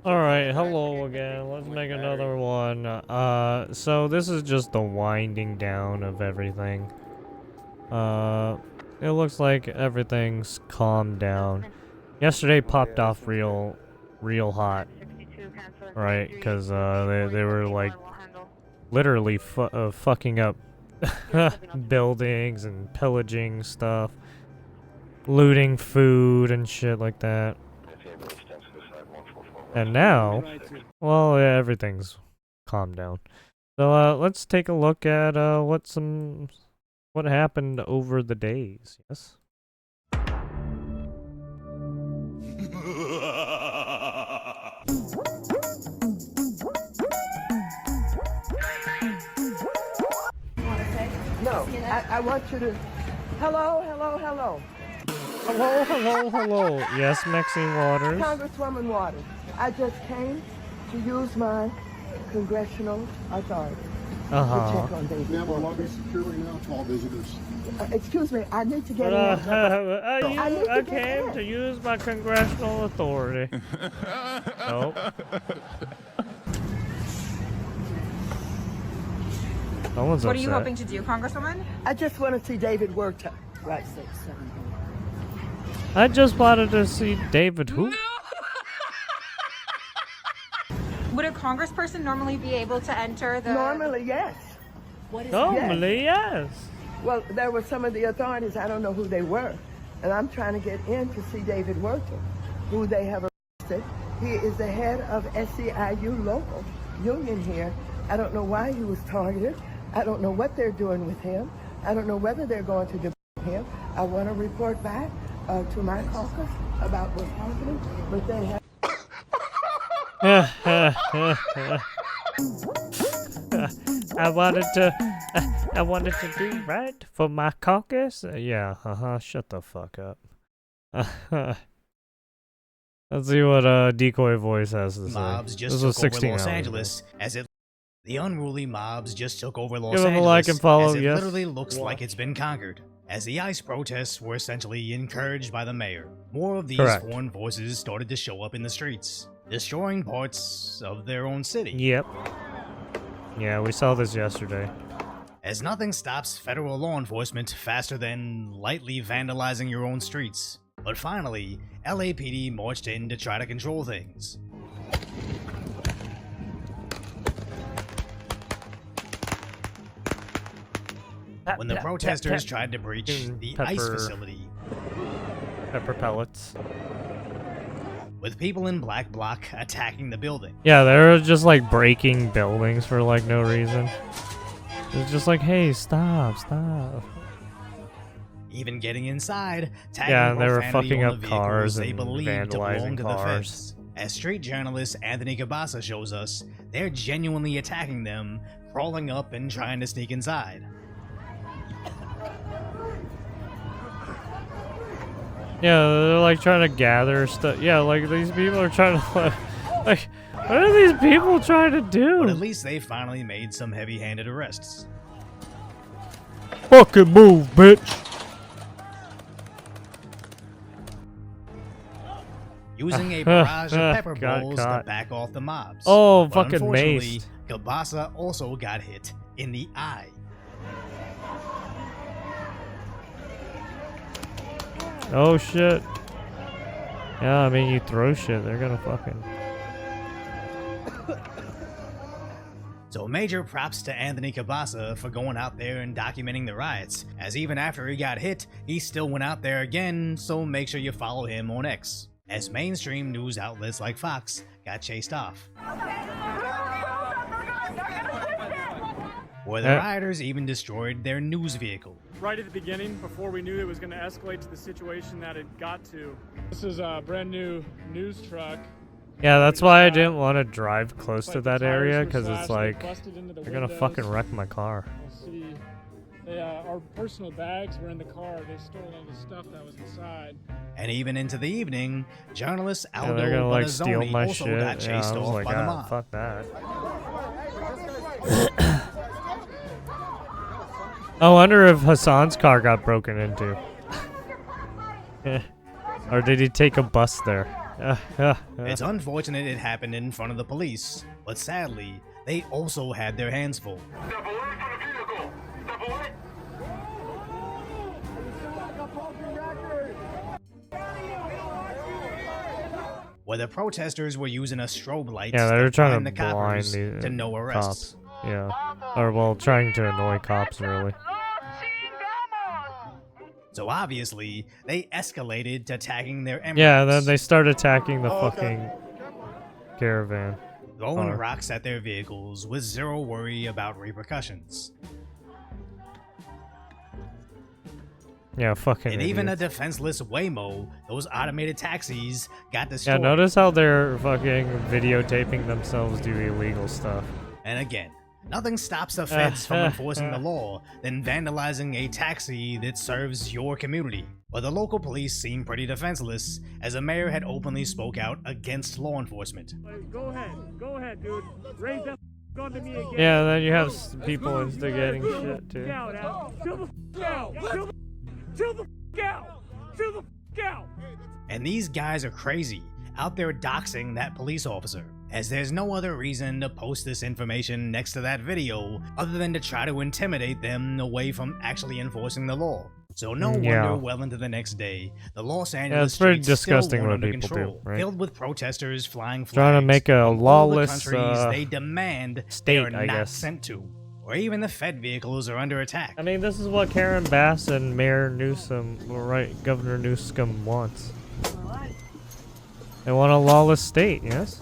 Alright, hello again. Let's make another one. So this is just the winding down of everything. It looks like everything's calmed down. Yesterday popped off real hot. Right, because they were like literally fucking up buildings and pillaging stuff, looting food and shit like that. And now, well, yeah, everything's calmed down. So let's take a look at what happened over the days. Yes. No, I want you to. Hello, hello, hello. Hello, hello, hello. Yes, Maxine Waters. Congresswoman Waters, I just came to use my congressional authority to check on David. Ma'am, our lobby is secure right now to all visitors. Excuse me, I need to get in. I came to use my congressional authority. Nope. Someone's What upset. are you hoping to do, Congresswoman? I just want to see David Werta. Right, 6, 7. I just wanted to see David who? Would a congressperson normally be able to enter the... Normally, yes. Normally, yes. Well, there were some of the authorities, I don't know who they were, and I'm trying to get in to see David Werta, who they have arrested. He is the head of SEIU local union here. I don't know why he was targeted. I don't know what they're doing with him. I don't know whether they're going to deport him. I want to report back to my caucus about what's happening, but they have... I wanted to do right for my caucus. Yeah, shut the fuck up. Let's see what Decoy Voice has to say. Mobs just this was took over 16 Los hours Angeles as it. The unruly mobs just took over Los Give them a Angeles like and follow, as it yes. literally looks like it's been conquered. As the ICE protests were essentially encouraged by the mayor, more of these Correct. foreign voices started to show up in the streets, destroying parts of their own city. Yep. Yeah, we saw this yesterday. As nothing stops federal law enforcement faster than lightly vandalizing your own streets. But finally, LAPD marched in to try to control things. When the protesters tried to breach the ICE facility, Pepper pellets. with people in black bloc attacking the building. Yeah, they were just like breaking buildings for like no reason. It's just like, hey, stop. Even getting inside, tagging Yeah, and they were profanity fucking on up the cars vehicles they and believed to belong vandalizing to the cars. feds. As street journalist Anthony Cabasa shows us, they're genuinely attacking them, crawling up and trying to sneak inside. Yeah, they're like trying to gather stuff. Yeah, like these people are trying to like what are these people trying to do? But at least they finally made some heavy-handed arrests. Fucking move, bitch. Using a barrage of pepper Got balls caught. to back off the mobs. Oh, But fucking unfortunately, maced. Cabasa also got hit in the eye. Oh shit. Yeah, I mean you throw shit, they're gonna fucking. So major props to Anthony Cabasa for going out there and documenting the riots, as even after he got hit, he still went out there again, so make sure you follow him on X, as mainstream news outlets like Fox got chased off. Where the rioters even destroyed their news vehicle. Right at the beginning, before we knew it was going to escalate to the situation that it got to. This is a brand new news truck. Yeah, that's why I didn't want to drive close to Like that the tires area, were because it's slashed, they like busted into the they're gonna windows. fucking wreck my car. You'll see, our personal bags were in the car. They stole all the stuff that was inside. And even into the evening, journalist Yeah, Aldo they're gonna like steal Bonazzoni my also shit. got Yeah, chased I was off like, by the ah, mob. fuck that. I wonder if Hassan's car got broken into. Or did he take a bus there? It's unfortunate it happened in front of the police, but sadly, they also had their hands full. Step away from the vehicle! Step away! Where the protesters were using a strobe light Yeah, they were trying the to blind coppers the to no arrests. cops. Yeah. Or, well, trying to annoy cops, really. So obviously, they escalated to tagging their emeralds. Yeah, then they start attacking the fucking caravan. throwing rocks at their vehicles with zero worry about repercussions. Yeah, fucking And even a idiots. defenseless Waymo, those automated taxis, got destroyed. Yeah, notice how they're fucking videotaping themselves do illegal stuff. And again, nothing stops the feds from enforcing the law than vandalizing a taxi that serves your community. But the local police seemed pretty defenseless, as the mayor had openly spoke out against law enforcement. Go ahead, dude. Raise that gun to me again. Yeah, then you have people instigating shit too. Chill the out. Chill the out. Chill the out. And these guys are crazy, out there doxing that police officer, as there's no other reason to post this information next to that video other than to try to intimidate them away from actually enforcing the law. So no wonder well into the next day, the Los Angeles it's pretty streets disgusting still weren't what under people control, do, right? filled with protesters flying flags Trying to make a from all the lawless, countries they demand state, they are I not guess. sent to, or even the Fed vehicles are under attack. I mean, this is what Karen Bass and Mayor Newsom, or right, Governor Newsom wants. They want a lawless state, yes?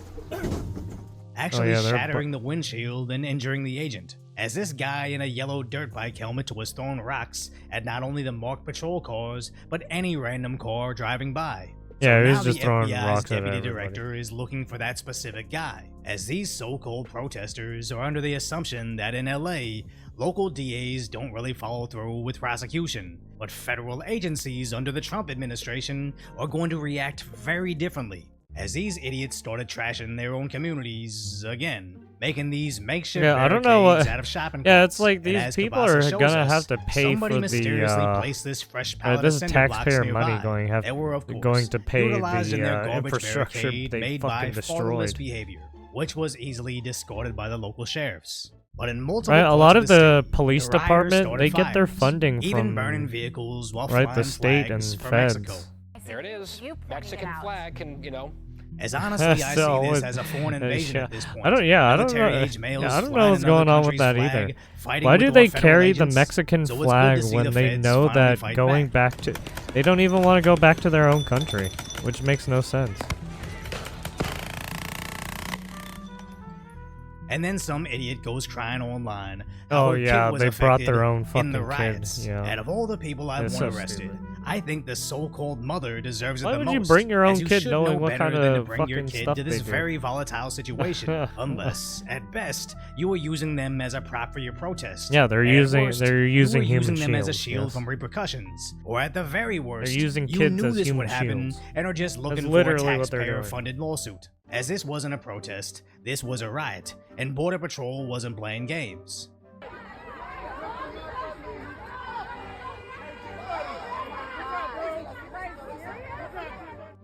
Actually they're shattering the windshield and injuring the agent, as this guy in a yellow dirt bike helmet was throwing rocks at not only the marked patrol cars, but any random car driving by. Yeah, he was now just the throwing FBI's rocks at deputy everybody. director is looking for that specific guy, as these so-called protesters are under the assumption that in LA, local DAs don't really follow through with prosecution, but federal agencies under the Trump administration are going to react very differently, as these idiots started trashing their own communities again, making these makeshift I don't know what. barricades out of shopping Yeah, carts. it's like And these as people Kabasa are shows gonna us, have to pay somebody for mysteriously the. placed this fresh pallet This of is cinder blocks taxpayer money nearby. They were, of course, to pay utilized in their the garbage infrastructure barricade they made by fucking fatherless destroyed. behavior, which was easily discarded by the local sheriffs. But in multiple Right, a parts lot of of the state, police the rioters department, started they get their fires, funding even from burning vehicles while right, flying the state and flags for feds. Mexico. There it is. Mexican flag can, you know. As honestly, I So see this it- as a foreign invasion at this point. I don't know. Military-age males I don't flying know what's another going on with country's that flag, either. fighting Why with do our they federal carry agents. the Mexican So it's good flag to see when the they feds know finally that fight going back to? They don't even want to go back to their own country, which makes no sense. And then some idiot goes crying online. Oh, how a kid yeah, was they brought their affected own in fucking the kid, riots. yeah. Out of all the people I It's want so arrested, stupid. I think the so-called mother deserves Why it the would you most. bring your as own you kid should knowing know what better kind than to of bring your fucking kid stuff to this they do? very volatile situation, unless, at best, you are using them as a prop for your protest. Yeah, they're And at using- worst, they're using you are human using them as a shields, shield yes. from repercussions. Or at the very worst, using you kids knew as this human would happen shields. and are just looking for a literally what they're doing. taxpayer-funded lawsuit. As this wasn't a protest, this was a riot, and Border Patrol wasn't playing games.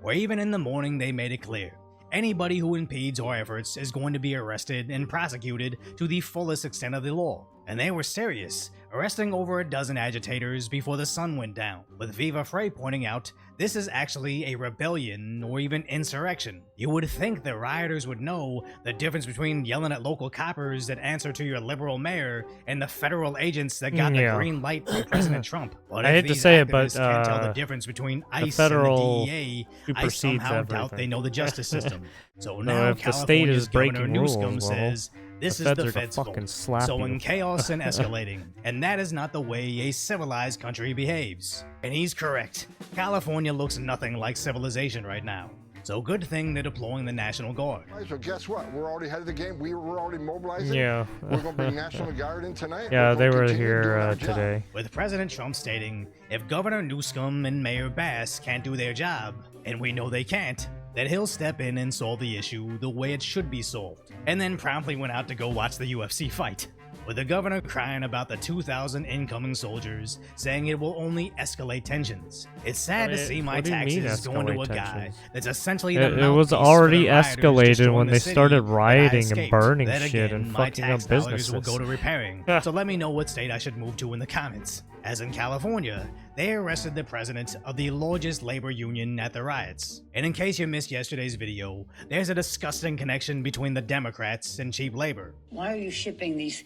Or even in the morning they made it clear, anybody who impedes our efforts is going to be arrested and prosecuted to the fullest extent of the law. And they were serious, arresting over a dozen agitators before the sun went down, with Viva Frey pointing out this is actually a rebellion or even insurrection. You would think the rioters would know the difference between yelling at local coppers that answer to your liberal mayor and the federal agents that got Yeah. the green light from President Trump. But I if hate to these say it, but, activists can't tell the difference between ICE federal and the DEA, I supersedes somehow doubt everything. they know the justice system. So now if the state California's is breaking Governor Newsom rules, well, says this the is feds the are gonna Fed's fucking fault. slap So you. in chaos and escalating, and that is not the way a civilized country behaves. And he's correct. California looks nothing like civilization right now. So good thing they're deploying the National Guard. Right, so guess what? We're already ahead of the game. We're already mobilizing. Yeah. We're going to bring National Guard in tonight. Yeah, We're they gonna were continue doing here our job. today. With President Trump stating, if Governor Newsom and Mayor Bass can't do their job, and we know they can't, that he'll step in and solve the issue the way it should be solved. And then promptly went out to go watch the UFC fight. with the governor crying about the 2,000 incoming soldiers, saying it will only escalate tensions. It's sad to see my what do you mean taxes going to a escalate guy tensions? that's essentially the It was mouthpiece for already the rioters escalated destroying when the they city started that I rioting and escaped. burning Then shit again, and my fucking tax up dollars businesses. will go to repairing. So let me know what state I should move to in the comments. As in California, they arrested the president of the largest labor union at the riots. And in case you missed yesterday's video, there's a disgusting connection between the Democrats and cheap labor. Why are you shipping these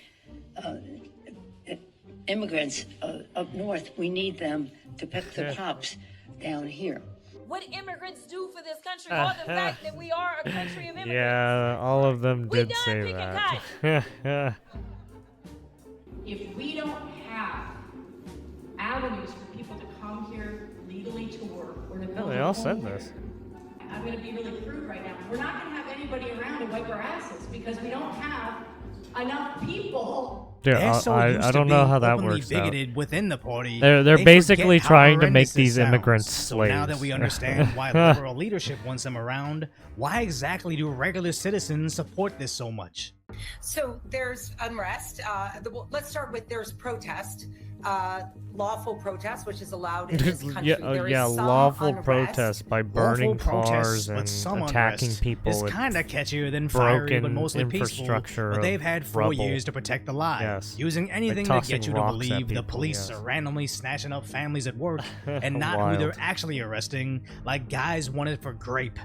immigrants up north? We need them to pick the crops down here. What immigrants do for this country, or the fact that we are a country of immigrants. Yeah, all of them We did done say picking that. If we don't have avenues for people to come here legally to work or to build Yeah, they a all home said here, this. I'm going to be really crude right now. We're not going to have anybody around to wipe our asses because we don't have enough people. Dude, They're so used I to don't know being how that openly works out. bigoted within the party. They're they basically forget how trying to make horrendous these this sounds. immigrants So now that slaves. we understand why liberal leadership wants them around, why exactly do regular citizens support this so much? So there's unrest. Let's start with there's protest, lawful protest, which is allowed in this country. There is some lawful unrest. protest by burning Lawful protests, cars but and some attacking unrest people is with kind of catchier than fiery, but broken mostly peaceful. infrastructure But they've of had 4 rubble. years to protect the lives, Yes. using anything to tossing get you to rocks at believe the people, police yes. are randomly snatching up families at work, and not who Wild. they're actually arresting, like guys wanted for grape,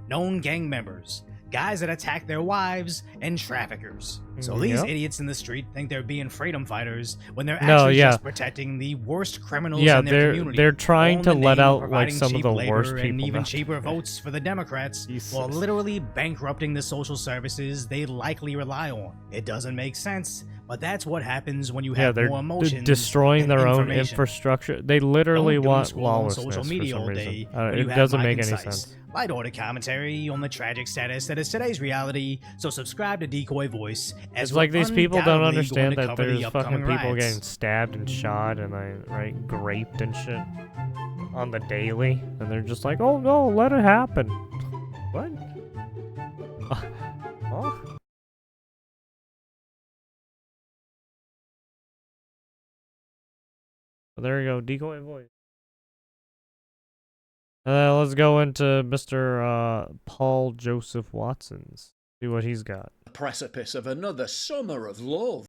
known gang members, guys that attack their wives, and traffickers. So these Yep. idiots in the street think they're being freedom fighters when they're No, actually yeah. just protecting the worst criminals Yeah, in their community. they're trying all to in the let name of out like providing some of cheap the labor worst and people. even now. cheaper votes for the Democrats, Jesus. while literally bankrupting the social services they likely rely on. It doesn't make sense, but that's what happens when you Yeah, have they're more emotions destroying than their own information. infrastructure. They literally Don't doom want scroll on lawlessness social for media some all reason. day when you It have doesn't my make any concise, sense. light-order commentary on the tragic status that is today's reality. So subscribe to Decoy Voice. As It's like these people don't undoubtedly understand going to that cover the there's fucking upcoming people riots. getting stabbed and shot and like raped and shit on the daily, and they're just like, oh no, let it happen. What? Huh? Well, there you go, Decoy Voice. Let's go into Mr. Paul Joseph Watson's. See what he's got. The precipice of another summer of love.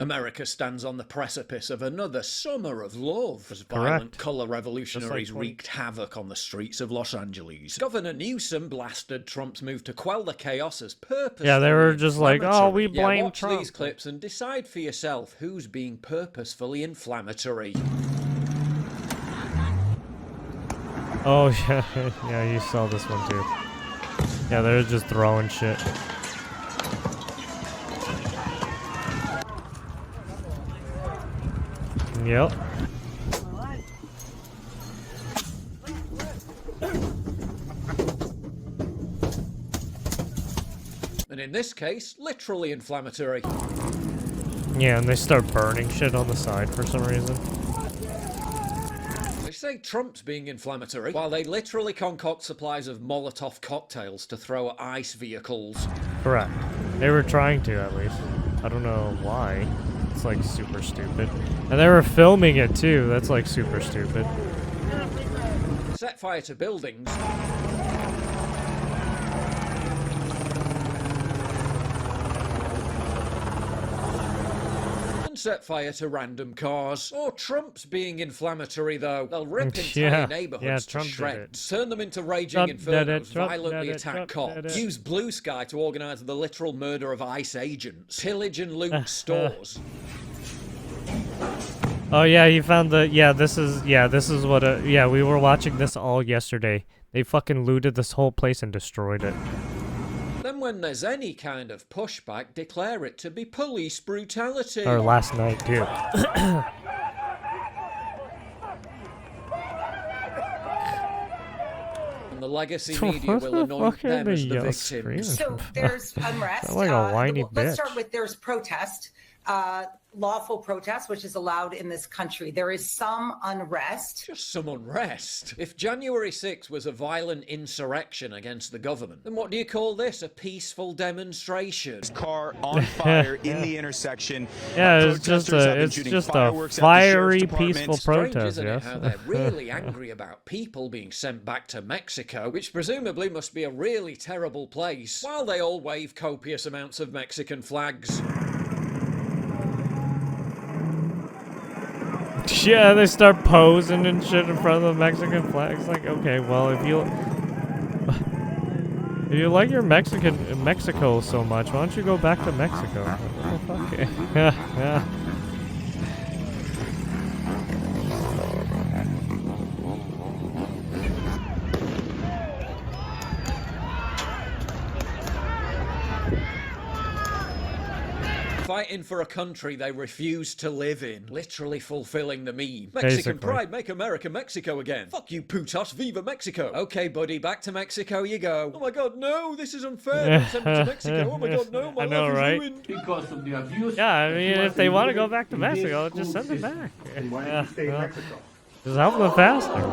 America stands on the precipice of another summer of love as violent colour revolutionaries wreaked havoc on the streets of Los Angeles. Governor Newsom blasted Trump's move to quell the chaos as purposefully Yeah, they were just like, oh, we inflammatory. blame watch Trump. these clips and decide for yourself who's being purposefully inflammatory. Oh, yeah, yeah, you saw this one too. Yeah, they're just throwing shit. Yep. And in this case, literally inflammatory. Yeah, and they start burning shit on the side for some reason. They say Trump's being inflammatory, while they literally concoct supplies of Molotov cocktails to throw at ICE vehicles. Correct. They were trying to, at least. I don't know why. It's like super stupid. And they were filming it too. That's like super stupid. Set fire to buildings. And set fire to random cars. Or Trump's being inflammatory, though. They'll rip entire neighborhoods to Trump did shreds, turn them into raging Trump did it, infernos, Trump violently did it, attack Trump did cops, it. use Blue Sky to organize the literal murder of ICE agents, pillage and loot stores. Oh yeah, he found the this is what we were watching this all yesterday. They fucking looted this whole place and destroyed it. Then when there's any kind of pushback, declare it to be police brutality. Or last night too. And the legacy What media the will anoint fuck are them as they the yelling victims. So there's unrest. Sound like a whiny Let's bitch. start with there's protest. lawful protest, which is allowed in this country. There is some unrest. Just some unrest. If January 6th was a violent insurrection against the government, then what do you call this? A peaceful demonstration? Car on fire in the intersection. Yeah, it's just a fiery, peaceful Strange, protest. isn't Yes. it, how they're really angry about people being sent back to Mexico, which presumably must be a really terrible place, while they all wave copious amounts of Mexican flags. Yeah, they start posing and shit in front of the Mexican flags. Like, okay, well, if you like your Mexico so much, why don't you go back to Mexico? Okay. Yeah. Fighting for a country they refuse to live in. Literally fulfilling the meme. Mexican Basically. pride, make America Mexico again. Fuck you, putos, viva Mexico. Okay, buddy, back to Mexico you go. Oh my god, no, this is unfair. Don't send me to Mexico. Oh my god, no, my I know, life is right? ruined. Because of the abuse. Yeah, I mean, if they want to go back to Mexico, just send them back. Yeah, well, just help them faster.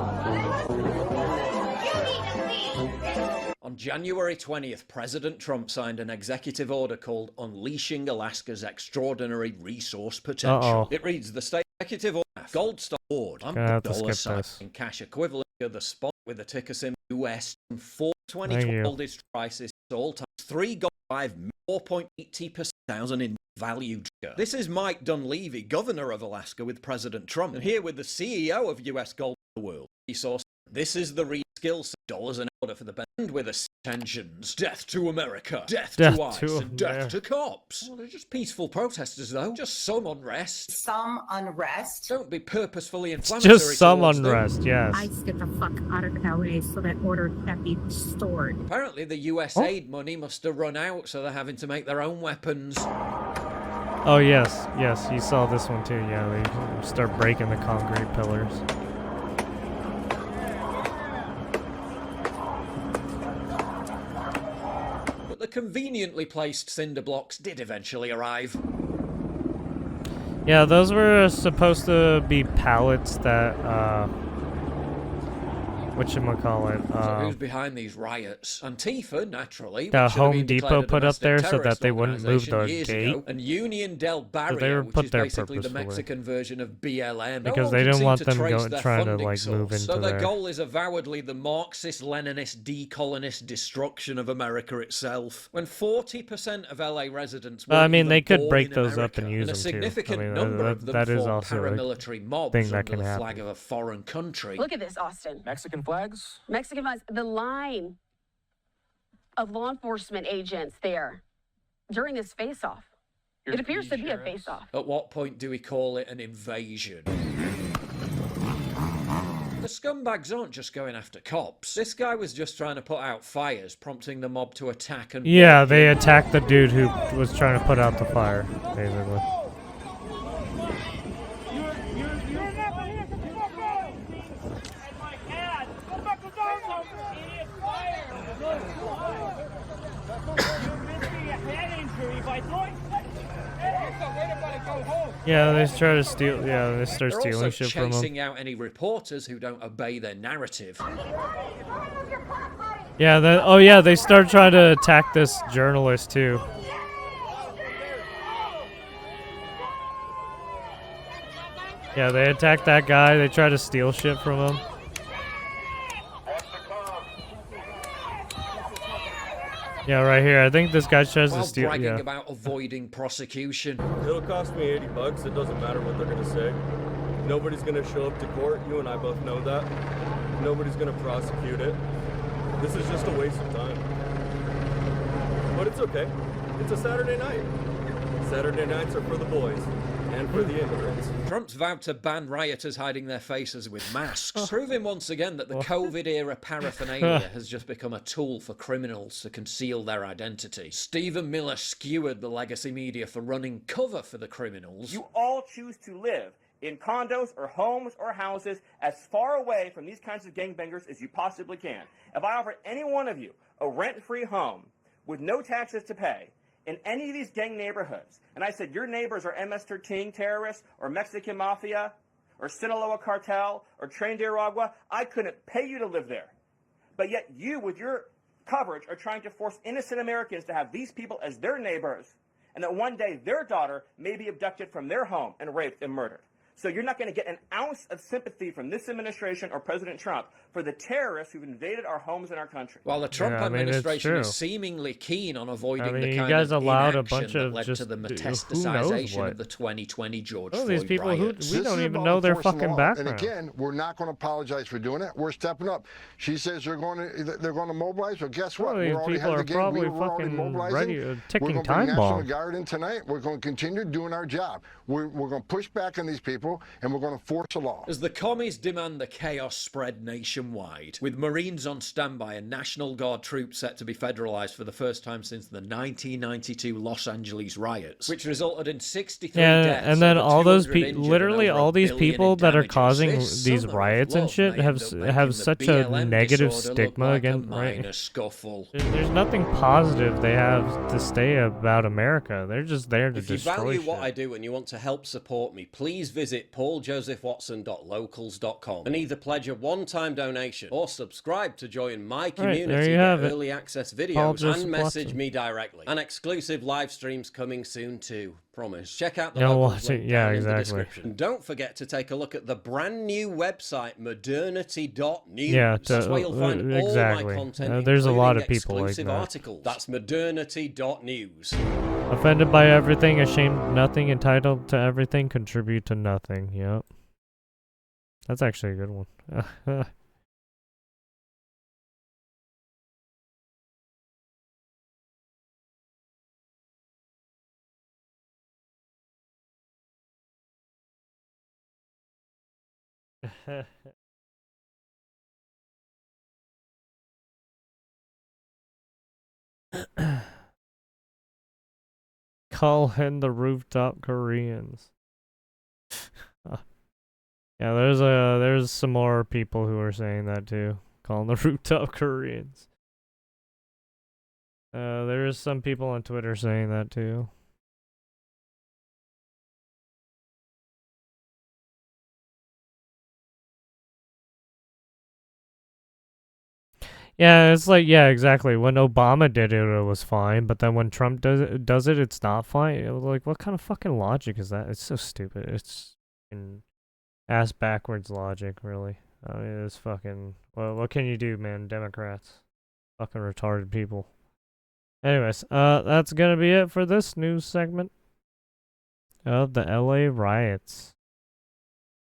On January 20th, President Trump signed an executive order called Unleashing Alaska's Extraordinary Resource Potential. It reads, the state executive order, gold star award, dollar sign in cash equivalent to the spot with the ticker symbol US and 420 its crisis all time. 3 gold 5 4.80% in value. This is Mike Dunleavy, governor of Alaska with President Trump, and here with the CEO of US Gold World Resource. This is the re-skills dollars an order for the band with the tensions. Death to America. Death to ICE. And death to cops. Well, they're just peaceful protesters, though. Just some unrest. Some unrest. Don't be purposefully inflammatory. Just some unrest, yes. ICE get the fuck out of LA so that order can be restored. Apparently, the US aid money must have run out, so they're having to make their own weapons. Oh, yes, you saw this one too. Yeah, they start breaking the concrete pillars. The conveniently placed cinder blocks did eventually arrive. Yeah, those were supposed to be pallets that, whatchamacallit, So who's behind these riots? Antifa, naturally. the which should have Home been Depot declared a put up domestic there so that terrorist they wouldn't move the organisation years gate. ago, and Union del Barrio, they were which put is there basically the purposefully. Mexican version of BLM. Because they didn't want them trying to like move into So their there. goal is avowedly the Marxist-Leninist decolonist destruction of America itself. When 40% of LA residents were I mean, even they could born break in those America, up and use a them too. significant I mean, number of them that is form also a paramilitary mobs thing that under can the happen. flag of a foreign country. Look at this, Austin. Mexican flags? Mexican flags. The line of law enforcement agents there during this face-off. It appears to be a face-off. At what point do we call it an invasion? The scumbags aren't just going after cops. This guy was just trying to put out fires, prompting the mob to attack and... Yeah, they attacked the dude who was trying to put out the fire, basically. Yeah, they try to steal. Yeah, they start They're stealing also shit from them. chasing out any reporters who don't obey their narrative. Yeah, oh yeah, they start trying to attack this journalist too. Yeah, they attack that guy. They try to steal shit from him. Yeah, right here. I think this guy tries to steal. Bragging Yeah. about avoiding prosecution. It'll cost me $80. It doesn't matter what they're gonna say. Nobody's gonna show up to court. You and I both know that. Nobody's gonna prosecute it. This is just a waste of time. But it's okay. It's a Saturday night. Saturday nights are for the boys and for the immigrants. Trump's vowed to ban rioters hiding their faces with masks, proving once again that the COVID-era paraphernalia has just become a tool for criminals to conceal their identity. Stephen Miller skewered the legacy media for running cover for the criminals. You all choose to live in condos or homes or houses as far away from these kinds of gangbangers as you possibly can. If I offer any one of you a rent-free home with no taxes to pay in any of these gang neighborhoods, and I said, your neighbors are MS-13 terrorists or Mexican mafia or Sinaloa cartel or Tren de Aragua, I couldn't pay you to live there. But yet you, with your coverage, are trying to force innocent Americans to have these people as their neighbors, and that one day their daughter may be abducted from their home and raped and murdered. So you're not going to get an ounce of sympathy from this administration or President Trump for the terrorists who've invaded our homes and our country. While the Trump administration is seemingly keen on avoiding the kind guys of allowed a inaction bunch that of led just to the who knows metastasization what. of the 2020 George Floyd These people riots. we don't This is even about know their enforcing fucking law. background. And again, we're not going to apologize for doing it. We're stepping up. She says they're going to mobilize. Well, guess what? These We're already people ahead are of the game. probably We're already fucking mobilizing. ready, We're ticking going to bring time National bomb. Guard in tonight. We're going to continue doing our job. We're going to push back on these people, and we're going to force the law. As the commies demand the chaos spread nationwide, with Marines on standby and National Guard troops set to be federalized for the first time since the 1992 Los Angeles riots, which resulted in 63 deaths. And then over all those 200 people, injured, literally and over all $1 these billion people in that are damages. causing This these summer of riots and love shit may end up making have the such a BLM negative disorder look stigma like again, a right? minor scuffle. There's nothing positive they have to say about America. They're just there to If you destroy value shit. what I do and you want to help support me, please visit pauljosephwatson.locals.com and either pledge a one-time donation or subscribe to join my community, there you get have it. early access Paul videos, Joseph and message Watson. me directly. And exclusive live streams coming soon too. Promise. Check out the Yeah, locals watch link it. Yeah, down in the exactly. description. And don't forget to take a look at the brand new website, modernity.news. Yeah, That's where you'll find exactly. all my content, There's a lot of including people like exclusive that. articles. That's modernity.news. Offended by everything, ashamed of nothing, entitled to everything, contribute to nothing. Yep. That's actually a good one. Call in the rooftop Koreans. Yeah, there's some more people who are saying that too. Calling the rooftop Koreans. There's some people on Twitter saying that too. Yeah, it's like, yeah, exactly. When Obama did it, it was fine, but then when Trump does it, it's not fine. It was like, what kind of fucking logic is that? It's so stupid. It's fucking ass backwards logic, really. I mean, it's fucking, well, what can you do, man? Democrats. Fucking retarded people. Anyways, that's gonna be it for this news segment of the LA riots.